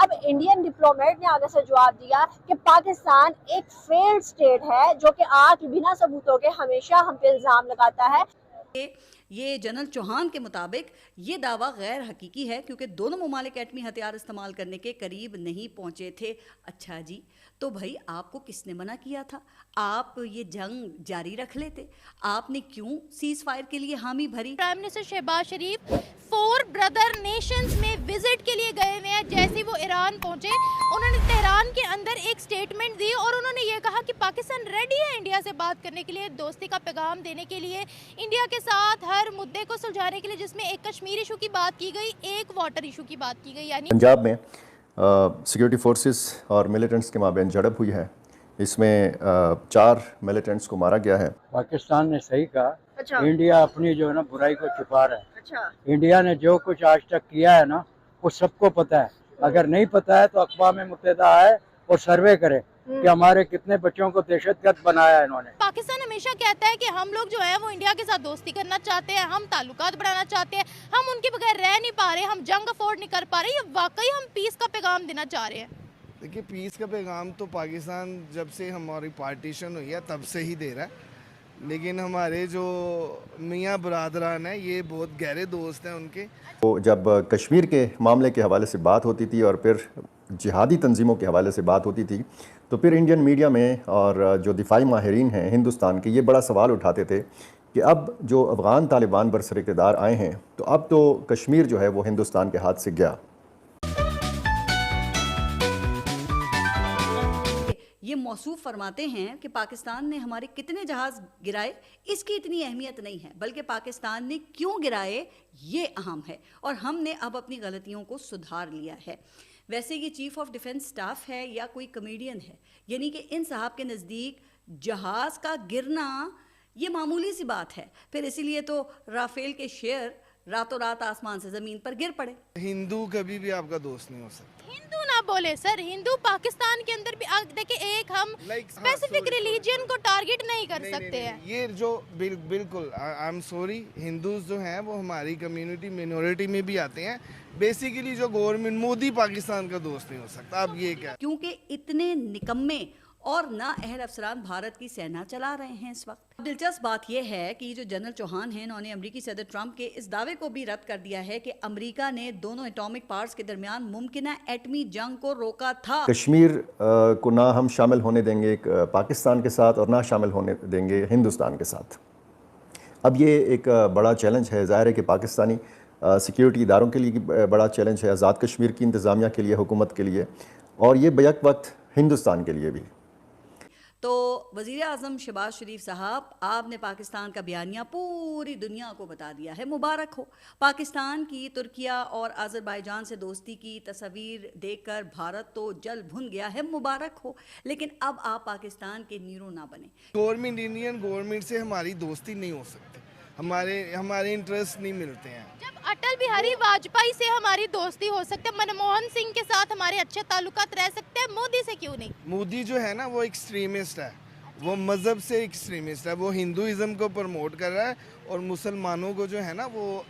अब Indian diplomat ने आगे से जवाब दिया कि पाकिस्तान एक फेल्ड स्टेट है जो कि आज बिना सबूतों के हमेशा हम पे इल्ज़ाम लगाता है। ये जनरल चौहान के मुताबिक ये दावा गैर हकीकी है क्योंकि दोनों ममालिक एटमी हथियार इस्तेमाल करने के करीब नहीं पहुंचे थे। अच्छा जी, तो भाई आपको किसने मना किया था? आप ये जंग जारी रख लेते। आपने क्यों सीज फायर के लिए हामी भरी? प्राइम मिनिस्टर शहबाज शरीफ 4 ब्रदर नेशंस में विजिट के लिए गए हुए हैं। जैसे ही वो ईरान पहुंचे, उन्होंने तेहरान के अंदर एक स्टेटमेंट दी और उन्होंने ये कहा कि पाकिस्तान रेडी है इंडिया से बात करने के लिए, दोस्ती का पैगाम देने के लिए, इंडिया के साथ हर मुद्दे को सुलझाने के लिए, जिसमें एक कश्मीर इशू की बात की गई, एक वाटर इशू की बात की गई। यानी पंजाब में सिक्योरिटी फोर्सेस और मिलिटेंट्स के माबैन झड़प हुई है। इसमें 4 मिलिटेंट्स को मारा गया है। पाकिस्तान ने सही कहा। अच्छा। इंडिया अपनी जो है ना बुराई को छुपा रहा है। अच्छा। इंडिया ने जो कुछ आज तक किया है ना वो सबको पता है। अगर नहीं पता है तो अक़वाम मुत्तहिदा आए और सर्वे करे कि हमारे कितने बच्चों को दहशतगर्द बनाया है इन्होंने। पाकिस्तान हमेशा कहता है कि हम लोग जो है वो इंडिया के साथ दोस्ती करना चाहते हैं, हम ताल्लुकात बढ़ाना चाहते हैं, हम उनके बगैर रह नहीं पा रहे, हम जंग अफोर्ड नहीं कर पा रहे। ये वाकई हम पीस का पैगाम देना चाह रहे हैं। देखिए, पीस का पैगाम तो पाकिस्तान जब से हमारी पार्टीशन हुई है तब से ही दे रहा है, लेकिन हमारे जो मियाँ बरादरान हैं ये बहुत गहरे दोस्त हैं उनके। तो जब कश्मीर के मामले के हवाले से बात होती थी और फिर जिहादी तंजीमों के हवाले से बात होती थी तो फिर इंडियन मीडिया में और जो दिफाई माहिरीन हैं हिंदुस्तान के, ये बड़ा सवाल उठाते थे कि अब जो अफ़गान तालिबान बरसर इक़्तिदार आए हैं तो अब तो कश्मीर जो है वो हिंदुस्तान के हाथ से गया। ये मौसूफ फरमाते हैं कि पाकिस्तान ने हमारे कितने जहाज़ गिराए इसकी इतनी अहमियत नहीं है, बल्कि पाकिस्तान ने क्यों गिराए ये अहम है और हमने अब अपनी गलतियों को सुधार लिया है। वैसे ये चीफ ऑफ डिफेंस स्टाफ है या कोई कमेडियन है, यानी कि इन साहब के नज़दीक जहाज़ का गिरना ये मामूली सी बात है। फिर इसीलिए तो राफेल के शेयर रातों रात आसमान से ज़मीन पर गिर पड़े। हिंदू कभी भी आपका दोस्त नहीं हो सकता। हिंदू ना बोले सर, हिंदू पाकिस्तान के अंदर भी देखिए, एक हम स्पेसिफिक रिलीजन को टारगेट नहीं कर सकते हैं। ये जो बिल्कुल आई एम सॉरी, हिंदूज जो हैं वो हमारी कम्युनिटी मिनॉरिटी में भी आते हैं। बेसिकली जो गवर्नमेंट, मोदी पाकिस्तान का दोस्त नहीं हो सकता। अब ये क्या, क्योंकि इतने निकम्मे और ना अहल अफसरान भारत की सेना चला रहे हैं इस वक्त। दिलचस्प बात यह है कि जो जनरल चौहान हैं, इन्होंने अमरीकी सदर ट्रंप के इस दावे को भी रद्द कर दिया है कि अमेरिका ने दोनों एटॉमिक पावर्स के दरमियान मुमकिन एटमी जंग को रोका था। कश्मीर को ना हम शामिल होने देंगे पाकिस्तान के साथ और ना शामिल होने देंगे हिंदुस्तान के साथ। अब ये एक बड़ा चैलेंज है। ज़ाहिर है कि पाकिस्तानी सिक्योरिटी इदारों के लिए बड़ा चैलेंज है, आज़ाद कश्मीर की इंतज़ामिया के लिए, हुकूमत के लिए, और ये बैक वक्त हिंदुस्तान के लिए भी। तो वज़ीर आज़म शहबाज शरीफ साहब, आपने पाकिस्तान का बयानिया पूरी दुनिया को बता दिया है। मुबारक हो। पाकिस्तान की तुर्किया और अज़रबैजान से दोस्ती की तस्वीर देखकर भारत तो जल भुन गया है। मुबारक हो। लेकिन अब आप पाकिस्तान के नीरो ना बने। गवर्नमेंट, इंडियन गवर्नमेंट से हमारी दोस्ती नहीं हो सकती, हमारे इंटरेस्ट नहीं मिलते हैं। जब अटल बिहारी वाजपेयी से हमारी दोस्ती हो सकती है, मनमोहन सिंह के साथ हमारे अच्छे ताल्लुकात रह सकते हैं, मोदी से क्यों नहीं? मोदी जो है ना वो एक्सट्रीमिस्ट है, वो मज़हब से एक्सट्रीमिस्ट है। वो हिंदुइज्म को प्रमोट कर रहा है और मुसलमानों को जो है ना वो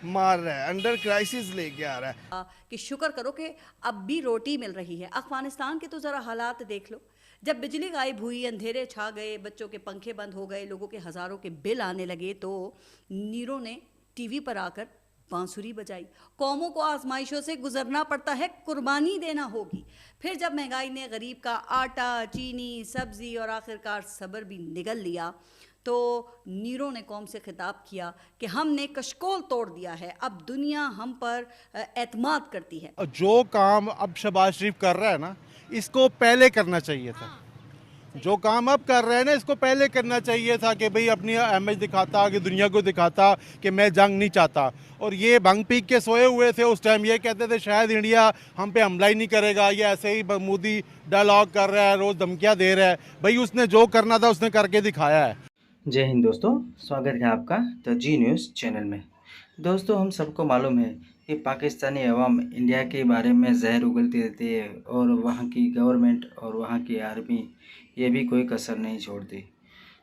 मार रहा है, अंडर क्राइसिस लेके आ रहा है। कि शुक्र करो कि अब भी रोटी मिल रही है। अफगानिस्तान के तो ज़रा हालात देख लो। जब बिजली गायब हुई, अंधेरे छा गए, बच्चों के पंखे बंद हो गए, लोगों के हज़ारों के बिल आने लगे, तो नीरो ने टीवी पर आकर बांसुरी बजाई। कौमों को आजमाइशों से गुजरना पड़ता है, कुर्बानी देना होगी। फिर जब महंगाई ने गरीब का आटा, चीनी, सब्जी और आखिरकार सब्र भी निगल लिया, तो नीरो ने कौम से खिताब किया कि हमने कशकोल तोड़ दिया है, अब दुनिया हम पर एतमाद करती है। जो काम अब शहबाज शरीफ कर रहा है ना, इसको पहले करना चाहिए था। जो काम अब कर रहे हैं ना, इसको पहले करना चाहिए था कि भाई अपनी अहमियत दिखाता, कि दुनिया को दिखाता कि मैं जंग नहीं चाहता। और ये भंग पी के सोए हुए थे उस टाइम, ये कहते थे शायद इंडिया हम पे हमला ही नहीं करेगा, ये ऐसे ही मोदी डायलॉग कर रहा है, रोज़ धमकियाँ दे रहा है। भाई उसने जो करना था उसने करके दिखाया है। जय हिंद दोस्तों, स्वागत है आपका द जी न्यूज़ चैनल में। दोस्तों, हम सबको मालूम है कि पाकिस्तानी अवाम इंडिया के बारे में जहर उगलती रहती है और वहाँ की गवर्नमेंट और वहाँ की आर्मी ये भी कोई कसर नहीं छोड़ती।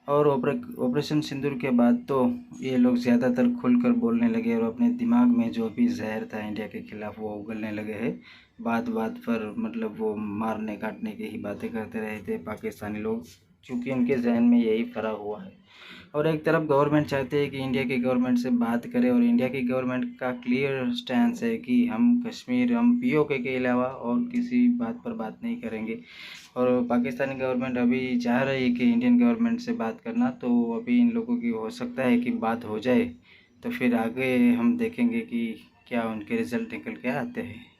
और ऑपरेशन सिंदूर के बाद तो ये लोग ज़्यादातर खुलकर बोलने लगे और अपने दिमाग में जो भी जहर था इंडिया के ख़िलाफ़ वो उगलने लगे हैं बात बात पर मतलब वो मारने काटने की ही बातें करते रहे थे पाकिस्तानी लोग, क्योंकि उनके जहन में यही भरा हुआ है। और एक तरफ गवर्नमेंट चाहते हैं कि इंडिया की गवर्नमेंट से बात करें, और इंडिया की गवर्नमेंट का क्लियर स्टैंड है कि हम कश्मीर, हम पीओके के अलावा और किसी बात पर बात नहीं करेंगे। और पाकिस्तानी गवर्नमेंट अभी चाह रही है कि इंडियन गवर्नमेंट से बात करना, तो अभी इन लोगों की हो सकता है कि बात हो जाए, तो फिर आगे हम देखेंगे कि क्या उनके रिज़ल्ट निकल के आते हैं।